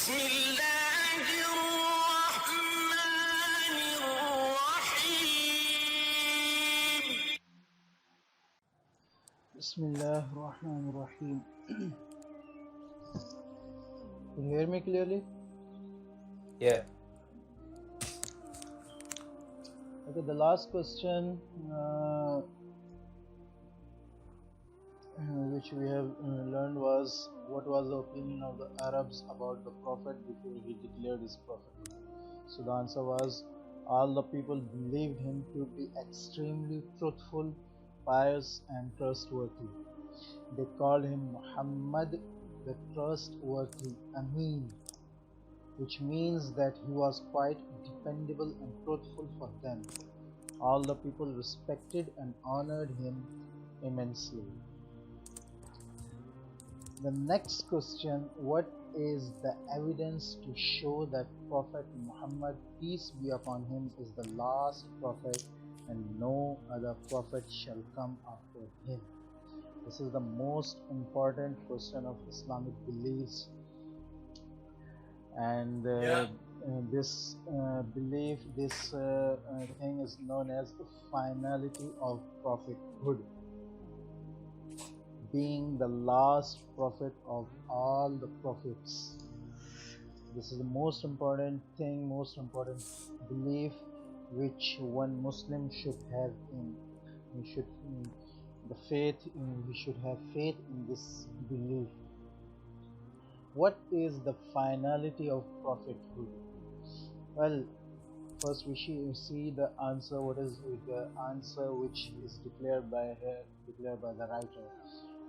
بسم الله الرحمن الرحيم. Bismillah ar-Rahman ar-Rahim. Can you hear me clearly? Yeah. Okay, the last question which we have learned was, what was the opinion of the Arabs about the Prophet before he declared his prophethood? So the answer was, all the people believed him to be extremely truthful, pious and trustworthy. They called him Muhammad, the trustworthy, Amin, which means that he was quite dependable and truthful for them. All the people respected and honored him immensely. The next question, what is the evidence to show that Prophet Muhammad, peace be upon him, is the last prophet and no other prophet shall come after him? This is the most important question of Islamic beliefs, and this belief, this thing is known as the finality of prophethood, being the last prophet of all the prophets. This is the most important thing, most important belief which one Muslim should have in. He should have faith in this belief. What is the finality of prophethood? Well, first we should see the answer. What is the answer which is declared by the writer?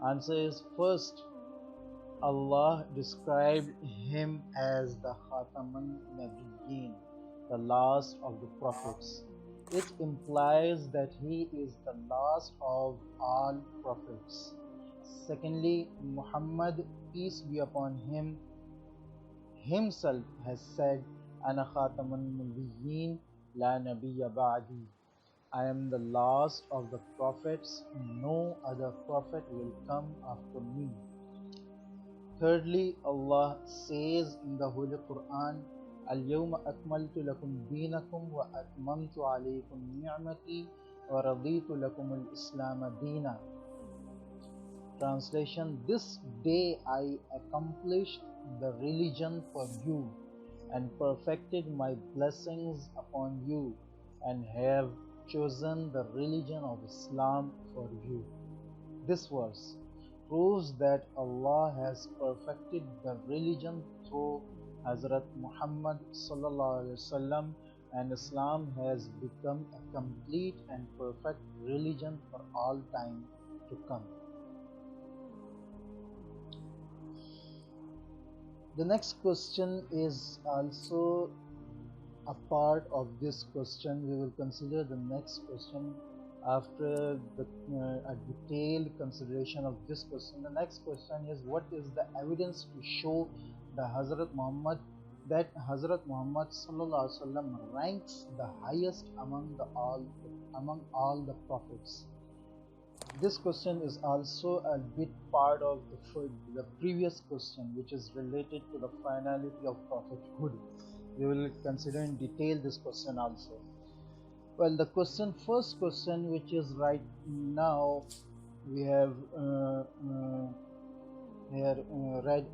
Answer is, first, Allah described him as the Khataman Nabiyyin, the last of the prophets. It implies that he is the last of all prophets. Secondly, Muhammad, peace be upon him, himself has said, Ana Khataman Nabiyyin la Nabiyya ba'di. I am the last of the prophets, no other prophet will come after me. Thirdly, Allah says in the Holy Quran, Al-Yawma akmaltu lakum deenakum wa atmamtu alaykum ni'mati wa raditu lakum al-Islam deena. Translation: this day I accomplished the religion for you and perfected my blessings upon you and have chosen the religion of Islam for you. This verse proves that Allah has perfected the religion through Hazrat Muhammad sallallahu alaihi wasallam, and Islam has become a complete and perfect religion for all time to come. The next question is also a part of this question. We will consider the next question after a detailed consideration of this question. The next question is, what is the evidence to show that Hazrat Muhammad sallallahu alaihi wasallam ranks the highest among all the prophets? This question is also a bit part of the previous question, which is related to the finality of prophethood. We will consider in detail this question also. Well, the first question, which is right now, we have here read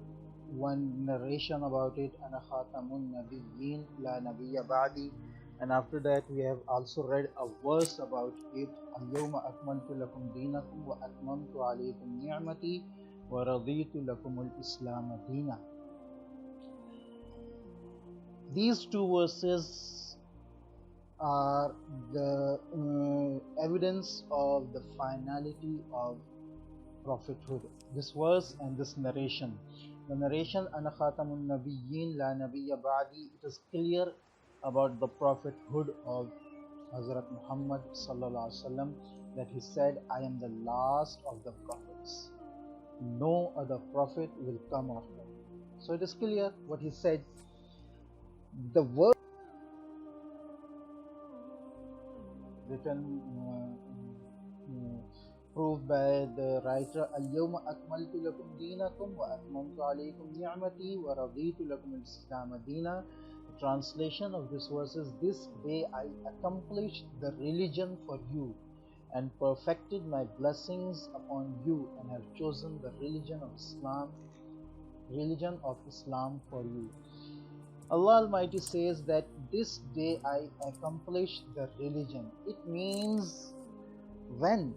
one narration about it, Ana Khatamun Nabiyyin la Nabiyya ba'di, and after that we have also read a verse about it, Al-Yawma akmaltu lakum deenakum wa atmamtu alaykum ni'mati wa raditu lakum al-Islam deena. These two verses are the evidence of the finality of prophethood. This verse and this narration. The narration, Ana Khatamun Nabiyyin la Nabiyya ba'di, it is clear about the prophethood of Hazrat Muhammad sallallahu alaihi wasallam, that he said, I am the last of the prophets. No other prophet will come after. So it is clear what he said. The verse written proved by the writer Al-Yawma akmaltu lakum dinakum wa atmamtu alaykum ni'mati wa raditu lakum al-Islam dina. The translation of this verse is, this day I accomplished the religion for you and perfected my blessings upon you and have chosen the religion of Islam for you. Allah Almighty says that this day I accomplished the religion. It means when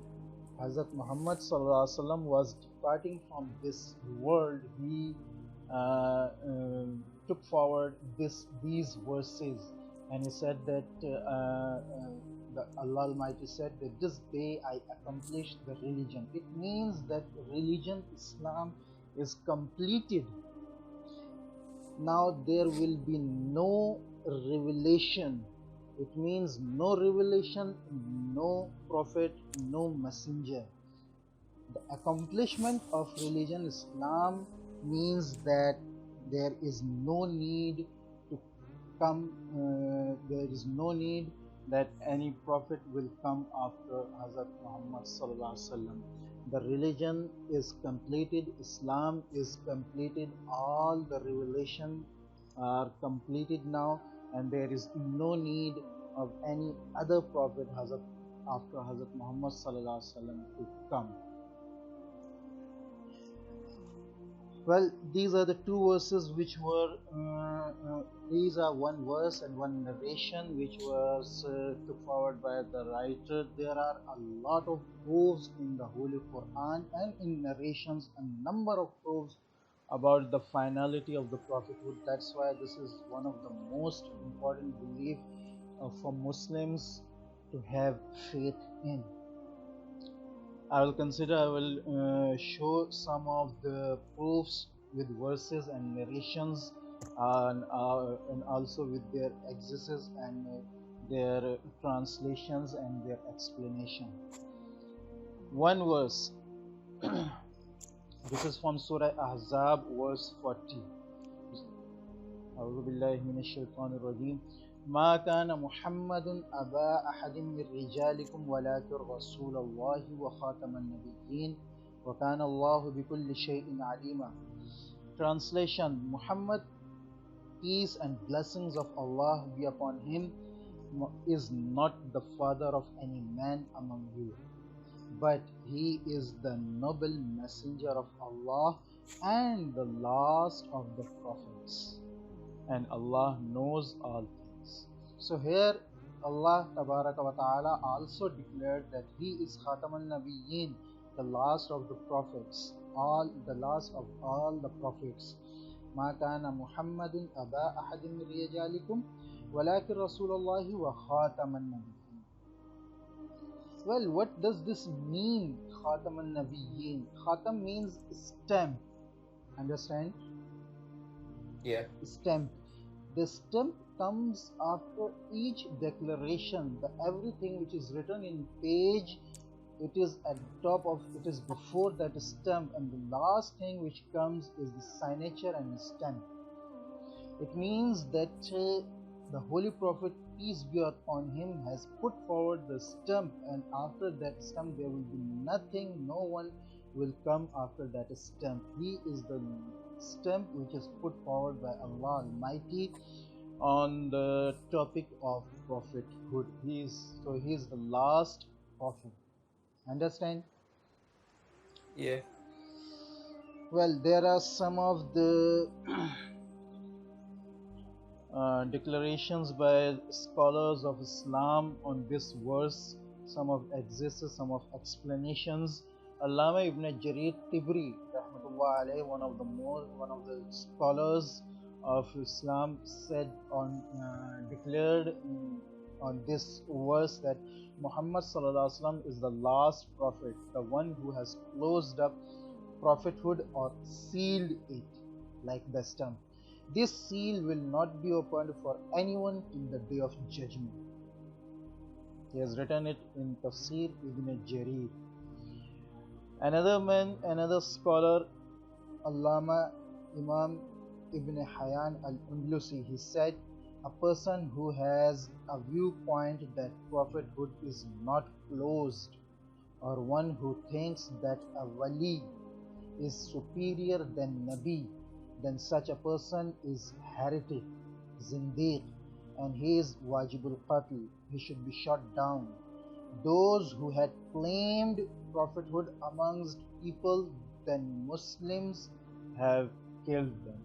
Hazrat Muhammad was departing from this world, he took forward these verses, and he said that Allah Almighty said that this day I accomplished the religion. It means that religion Islam is completed. Now there will be no revelation. It means no revelation, no prophet, no messenger. The accomplishment of religion Islam means that there is no need to come, there is no need that any prophet will come after Hazrat Muhammad sallallahu alaihi wasallam. The religion is completed, Islam is completed, all the revelation are completed now, and there is no need of any other prophet after Hazrat Muhammad sallallahu alaihi wasallam to come. Well, these are the two verses which were, these are one verse and one narration which was put forward by the writer. There are a lot of proofs in the Holy Quran and in narrations, a number of proofs about the finality of the prophethood. That's why this is one of the most important belief for Muslims to have faith in. I will show some of the proofs with verses and narrations, and also with their exegesis and their translations and their explanation. One verse. This is from Surah Ahzab, verse 40. أعوذ بالله من الشيطان الرجيم. ما كان محمد أبا أحد من رجالكم ولكن رسول الله وخاتم النبيين وكان الله بكل شيء عليما. Translation: Muhammad, peace and blessings of Allah be upon him, is not the father of any man among you, but he is the noble messenger of Allah and the last of the prophets, and Allah knows all things. So here Allah Tabaraka wa Ta'ala also declared that he is Khatam al-Nabiyyin, the last of the prophets, the last of all the prophets. ما كان محمد أبا أحد من رجالكم ولكن رسول الله وخاتم النبيين. Well, what does this mean, Khatam al-Nabiyyin? Khatam means stamp. Understand? Yeah. Stamp. The stamp comes after each declaration. Everything which is written in page, it is at top of, it is before that stamp, and the last thing which comes is the signature and stamp. It means that the Holy Prophet, peace be upon him, has put forward the stamp, and after that stamp there will be nothing, no one will come after that stamp. He is the stamp which is put forward by Allah Almighty on the topic of prophethood. He is the last prophet. Understand? Yeah. Well, there are some of the declarations by scholars of Islam on this verse, some of exegesis, some of explanations. Allama ibn Jarir Tibri, rahmatullah alayhi, one of the scholars of Islam, said declared on this verse that Muhammad sallallahu alaihi wasallam is the last prophet, the one who has closed up prophethood or sealed it like the stamp. This seal will not be opened for anyone in the day of judgment. He has written it in Tafsir ibn Jarir. Another scholar, Allama Imam ibn Hayyan al-Undlusi, he said, a person who has a viewpoint that prophethood is not closed or one who thinks that a wali is superior than Nabi, then such a person is heretic, zindiq, and he is wajibul qatl. He should be shot down. Those who had claimed prophethood amongst people, then Muslims have killed them.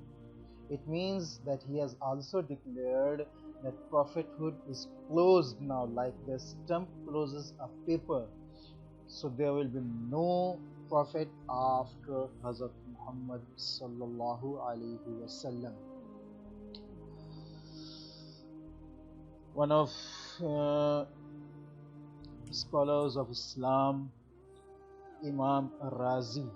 It means that he has also declared that prophethood is closed now, like the stump closes a paper. So there will be no prophet after Hazrat Muhammad sallallahu alaihi wasallam. One of scholars of Islam, Imam Razi,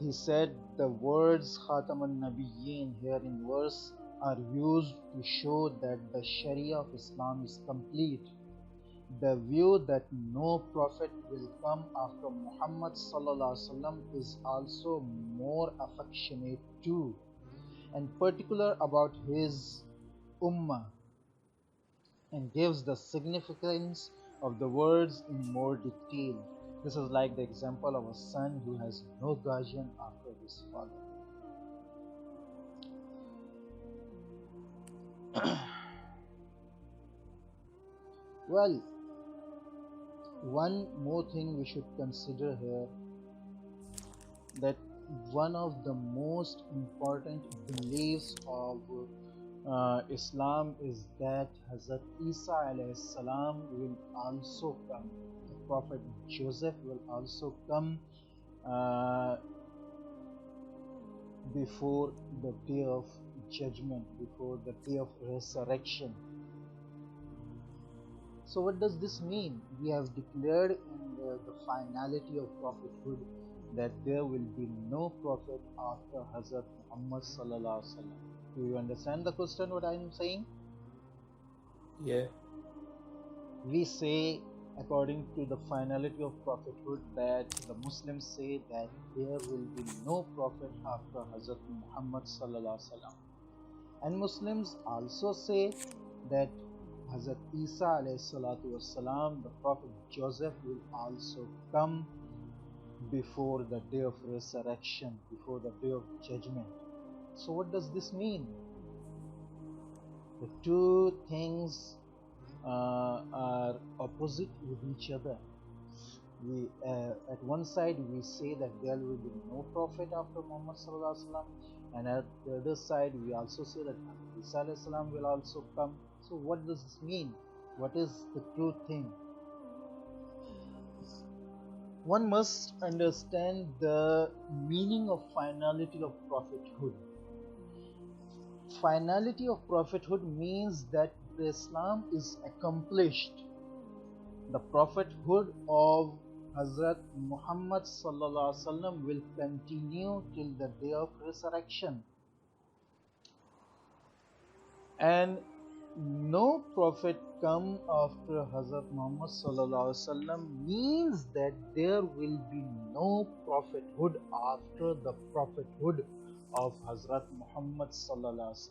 he said the words Khataman Nabiyyin here in verse are used to show that the Sharia of Islam is complete. The view that no prophet will come after Muhammad sallallahu alaihi wasallam is also more affectionate too, and particular about his ummah, and gives the significance of the words in more detail. This is like the example of a son who has no guardian after his father. Well, one more thing we should consider here, that one of the most important beliefs of Islam is that Hazrat Isa alayhi salam will also come. The Prophet Joseph will also come uh, before the day of judgment, before the day of resurrection. So what does this mean? We have declared in the finality of prophethood that there will be no prophet after Hazrat Muhammad sallallahu alaihi wasallam. Do you understand the question what I am saying? Yeah. We say according to the finality of prophethood that the Muslims say that there will be no prophet after Hazrat Muhammad sallallahu alaihi wasallam. And Muslims also say that Hazrat Isa alayhi salatu wasalam, the Prophet Joseph, will also come before the day of resurrection, before the day of judgment. So what does this mean? The two things are opposite with each other. We at one side we say that there will be no prophet after Muhammad sallallahu alaihi wasallam, and at the other side we also say that Isa alayhi salam will also come. So what does this mean? What is the true thing? One must understand the meaning of finality of prophethood. Finality of prophethood means that the Islam is accomplished. The prophethood of Hazrat Muhammad sallallahu alaihi wasallam will continue till the day of resurrection, and no prophet come after Hazrat Muhammad sallallahu alaihi wasallam means that there will be no prophethood after the prophethood of Hazrat Muhammad sallallahu alaihi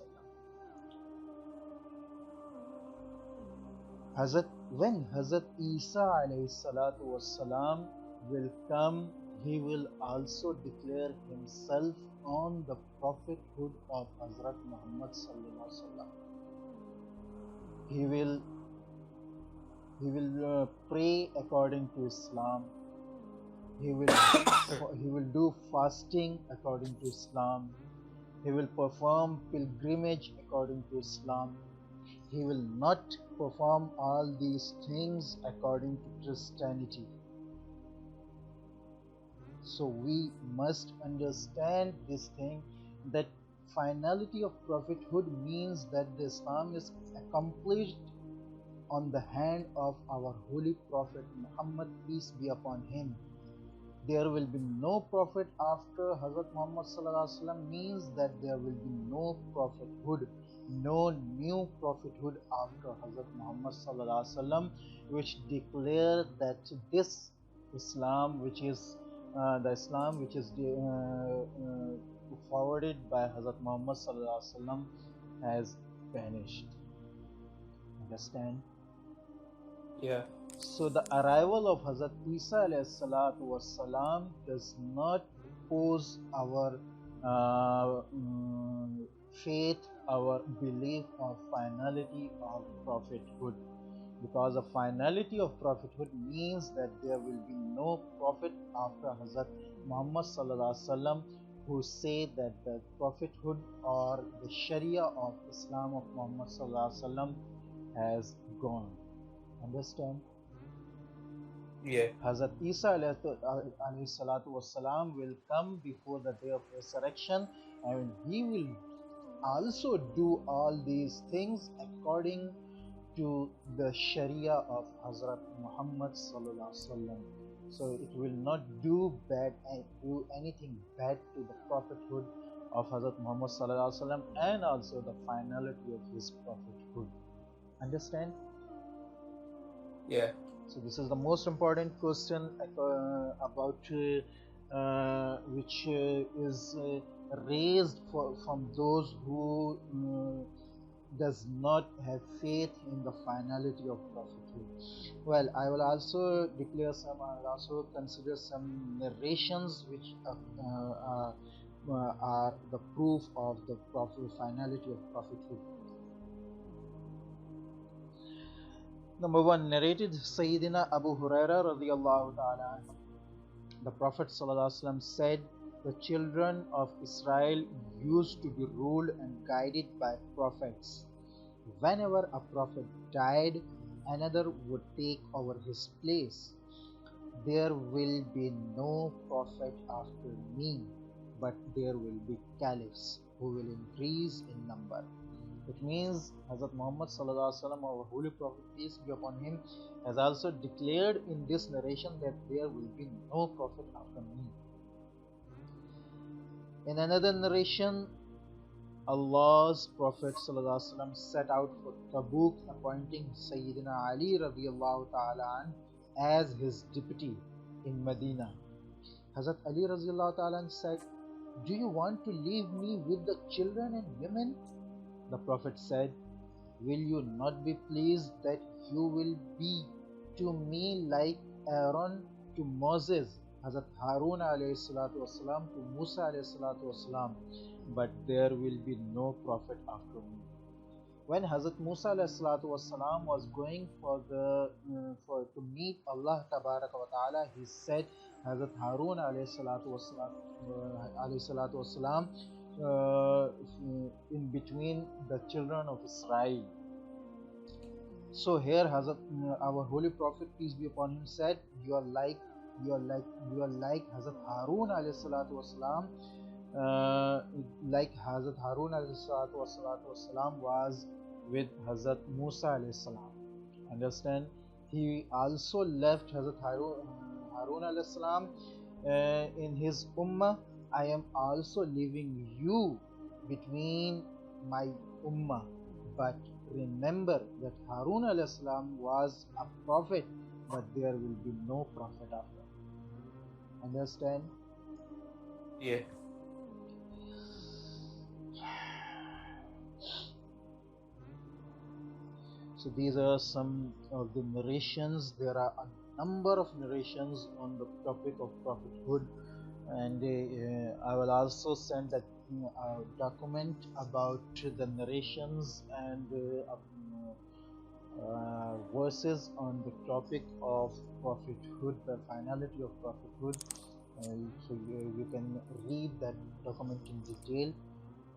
wasallam. When Hazrat Isa alayhi salatu wasalam will come, he will also declare himself on the prophethood of Hazrat Muhammad sallallahu alaihi wasallam. He will pray according to Islam. He will do fasting according to Islam. He will perform pilgrimage according to Islam. He will not perform all these things according to Christianity. So we must understand this thing, that finality of prophethood means that the Islam is accomplished on the hand of our holy prophet Muhammad, peace be upon him. There will be no prophet after Hazrat Muhammad sallallahu alaihi wasallam means that there will be no prophethood, no new prophethood after Hazrat Muhammad sallallahu alaihi wasallam, which declare that this Islam, which is the Islam which is forwarded by Hazrat Muhammad sallallahu alaihi wasallam, has vanished. Understand? Yeah. So the arrival of Hazrat Isa alayhi salatu wasalam does not oppose our faith, our belief of finality of prophethood. Because the finality of prophethood means that there will be no prophet after Hazrat Muhammad sallallahu alaihi wasallam, who say that the prophethood or the Sharia of Islam of Muhammad sallallahu alaihi wasallam has gone. Understand? Yeah. Hazrat Isa alayhi salatu wasalam will come before the day of resurrection, and he will also do all these things according to the Sharia of Hazrat Muhammad sallallahu alaihi wasallam. So it will not do anything bad to the prophethood of Hazrat Muhammad sallallahu alaihi wasallam, and also the finality of his prophethood. Understand? Yeah. So this is the most important question about which is raised from those who does not have faith in the finality of prophethood. Well, I will also declare some. I will also consider some narrations which are the proof of the finality of prophethood. Number one, narrated Sayyidina Abu Huraira radiyallahu ta'ala. The Prophet ﷺ said, the children of Israel used to be ruled and guided by prophets. Whenever a prophet died, another would take over his place. There will be no prophet after me, but there will be caliphs who will increase in number. It means Hazrat Muhammad sallallahu alaihi wasallam, our holy prophet, peace be upon him, has also declared in this narration that there will be no prophet after me. In another narration, Allah's Prophet sallallahu alaihi wasallam set out for Tabuk, appointing Sayyidina Ali radiyallahu ta'ala as his deputy in Medina. Hazrat Ali radiyallahu ta'ala said, "Do you want to leave me with the children and women?" The Prophet said, "Will you not be pleased that you will be to me like Aaron to Moses, Hazrat Harun alayhi salatu wasalam to Musa alayhi salatu wasalam, but there will be no prophet after me." When Hazrat Musa alayhi salatu wasalam was going to meet Allah tabaraka wa ta'ala, he said Hazrat Harun alayhi salatu wasalam in between the children of Israel. So here Hazrat, our holy prophet peace be upon him, said, you are like Hazrat Harun alayhi salatu wasalam, like Hazrat Harun alayhi salatu wasalam was with Hazrat Musa alayhi salam. Understand? He also left Hazrat Harun alayhi salam in his ummah. I am also leaving you between my ummah, but remember that Harun alayhi salam was a prophet, but there will be no prophet after. Understand? Yeah. So these are some of the narrations. There are a number of narrations on the topic of prophethood, and I will also send that document about the narrations and verses on the topic of prophethood, the finality of prophethood. So you can read that document in detail.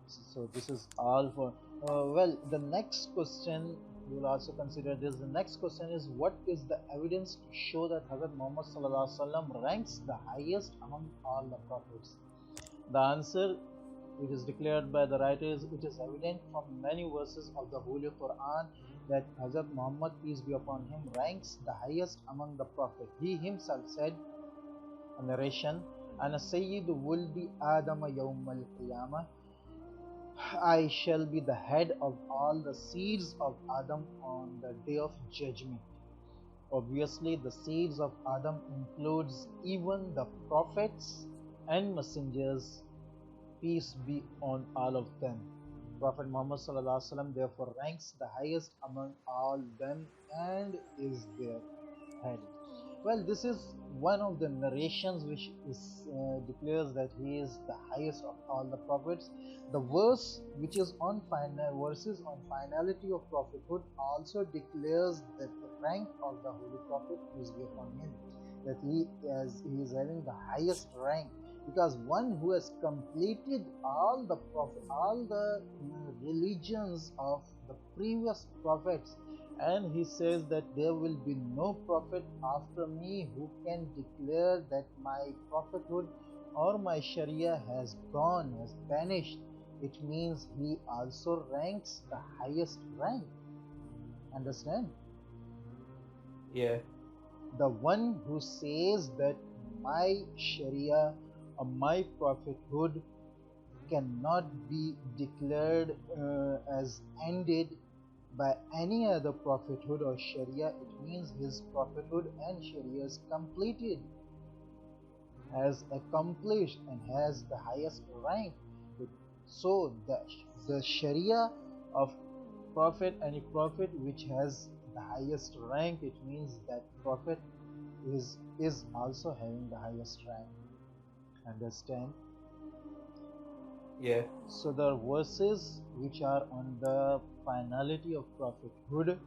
So this is all for well, the next question we will also consider this. The next question is, what is the evidence to show that Hazrat Muhammad sallallahu alaihi wasallam ranks the highest among all the prophets? The answer, which is declared by the writers, it is evident from many verses of the Holy Quran that Hazrat Muhammad, peace be upon him, ranks the highest among the prophets. He himself said, a narration, "Ana Sayyidu Wuldi Adama Yawmal Qiyamah." I shall be the head of all the seeds of Adam on the day of judgment. Obviously, the seeds of Adam includes even the prophets and messengers, peace be on all of them. Prophet Muhammad sallallahu alaihi wasallam therefore ranks the highest among all them and is their head. Well, this is one of the narrations which declares that he is the highest of all the prophets. The verse which is on verses on finality of prophethood also declares that the rank of the holy prophet is upon him, that he is having the highest rank, because one who has completed all the religions of the previous prophets, and he says that there will be no prophet after me who can declare that my prophethood or my sharia has gone, has vanished. It means he also ranks the highest rank. Understand? Yeah. The one who says that my sharia or my prophethood cannot be declared as ended by any other prophethood or sharia, it means his prophethood and sharia is completed, has accomplished, and has the highest rank. So the sharia of prophet, any prophet which has the highest rank, it means that prophet is also having the highest rank. Understand? Yeah. So the verses which are on the finality of prophethood,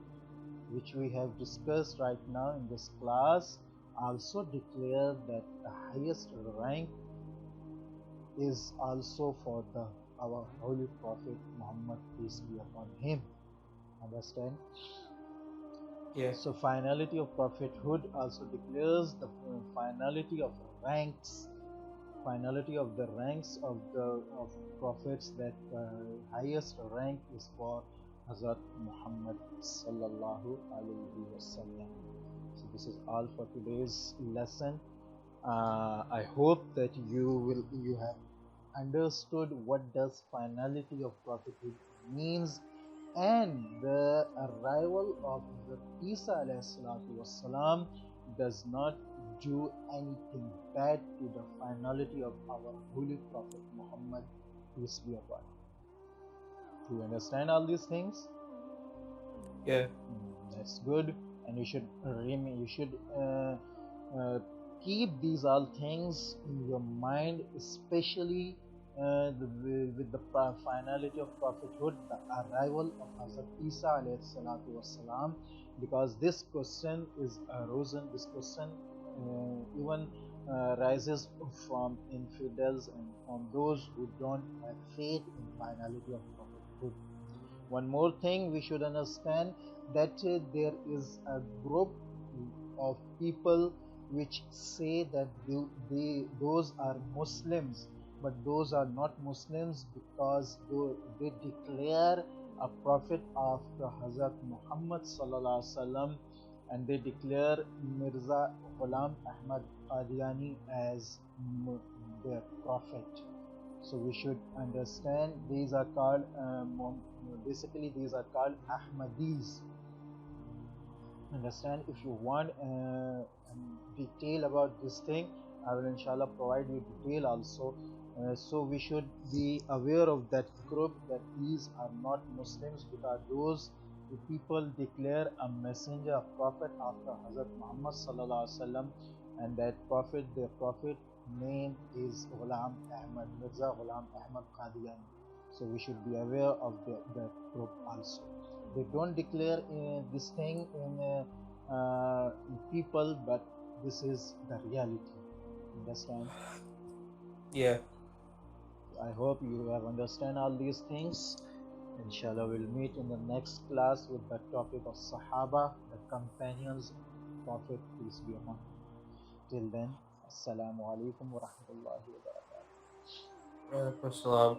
which we have discussed right now in this class, also declare that the highest rank is also for our holy prophet Muhammad, peace be upon him. Understand? Yeah. So finality of prophethood also declares the finality of ranks, finality of the ranks of the of prophets, that highest rank is for Hazrat Muhammad sallallahu alaihi wasallam. So this is all for today's lesson. I hope that you have understood what does finality of prophethood means, and the arrival of the Isa alayhi salatu wasalam does not do anything bad to the finality of our holy prophet Muhammad, peace be upon him. Do you understand all these things? Yeah. That's good, and you should keep these all things in your mind, especially with the finality of prophethood, the arrival of Hazrat Isa alayhi salatu wasalam, because this question is arisen. This question even rises from infidels and from those who don't have faith in finality of prophethood. One more thing we should understand, that there is a group of people which say that those are Muslims, but those are not Muslims, because they declare a prophet after Hazrat Muhammad sallallahu alaihi wasallam, and they declare Mirza Ghulam Ahmad Qadiani as their prophet. So we should understand these are called basically these are called Ahmadis. Understand? If you want detail about this thing, I will inshallah provide you detail also. So we should be aware of that group, that these are not Muslims, because those people declare a messenger, a prophet after Hazrat Muhammad sallallahu alaihi wasallam, and that prophet, their prophet name is Ghulam Ahmad, Mirza Ghulam Ahmad Qadiani. So we should be aware of that group also. They don't declare this thing in people, but this is the reality. Understand? Yeah. I hope you have understand all these things. Inshallah, we'll meet in the next class with the topic of Sahaba, the companions of Prophet, peace be upon him. Till then, Assalamu alaikum wa rahmatullahi wa barakatuh. Waalaikumsalam.